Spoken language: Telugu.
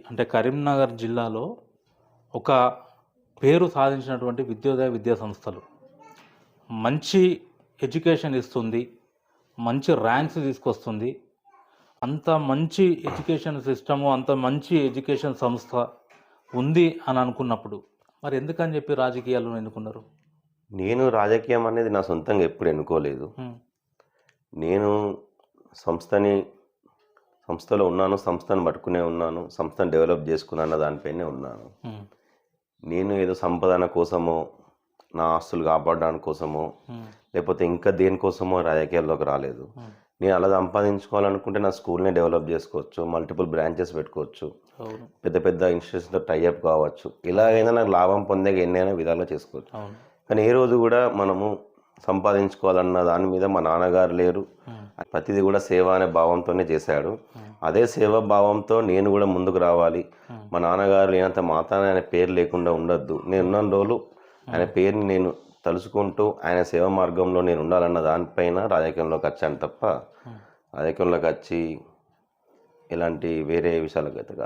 అంటే కరీంనగర్ జిల్లాలో ఒక పేరు సాధించినటువంటి విద్యోదయ విద్యా సంస్థలు మంచి ఎడ్యుకేషన్ ఇస్తుంది, మంచి ర్యాంక్స్ తీసుకొస్తుంది. అంత మంచి ఎడ్యుకేషన్ సిస్టము, అంత మంచి ఎడ్యుకేషన్ సంస్థ ఉంది అని అనుకున్నప్పుడు మరి ఎందుకని చెప్పి రాజకీయాలను ఎన్నుకున్నారు? నేను రాజకీయం అనేది నా సొంతంగా ఎప్పుడు ఎన్నుకోలేదు. నేను సంస్థలో ఉన్నాను, సంస్థను పట్టుకునే ఉన్నాను, సంస్థను డెవలప్ చేసుకున్నాను, దానిపైనే ఉన్నాను. నేను ఏదో సంపాదన కోసమో, నా ఆస్తులు కాపాడడానికి కోసమో, లేకపోతే ఇంకా దేనికోసమో రాజకీయాల్లోకి రాలేదు. నేను అలా సంపాదించుకోవాలనుకుంటే నా స్కూల్నే డెవలప్ చేసుకోవచ్చు, మల్టిపుల్ బ్రాంచెస్ పెట్టుకోవచ్చు, పెద్ద పెద్ద ఇన్స్టిట్యూషన్తో టైఅప్ కావచ్చు, ఇలాగైనా నాకు లాభం పొందే ఎన్నైనా విధాలుగా చేసుకోవచ్చు. కానీ ఏ రోజు కూడా మనము సంపాదించుకోవాలన్న దాని మీద మా నాన్నగారు లేరు. ప్రతిదీ కూడా సేవ అనే భావంతోనే చేశాడు. అదే సేవా భావంతో నేను కూడా ముందుకు రావాలి. మా నాన్నగారు లేనంత మాత్రాన ఆయన పేరు లేకుండా ఉండొద్దు. నేను ఉన్న రోజులు ఆయన పేరుని నేను తలుచుకుంటూ ఆయన సేవ మార్గంలో నేను ఉండాలన్న దానిపైన రాజకీయంలోకి వచ్చాను తప్ప రాజకీయంలోకి వచ్చి ఇలాంటి వేరే విషయాలకు అయితే కాదు.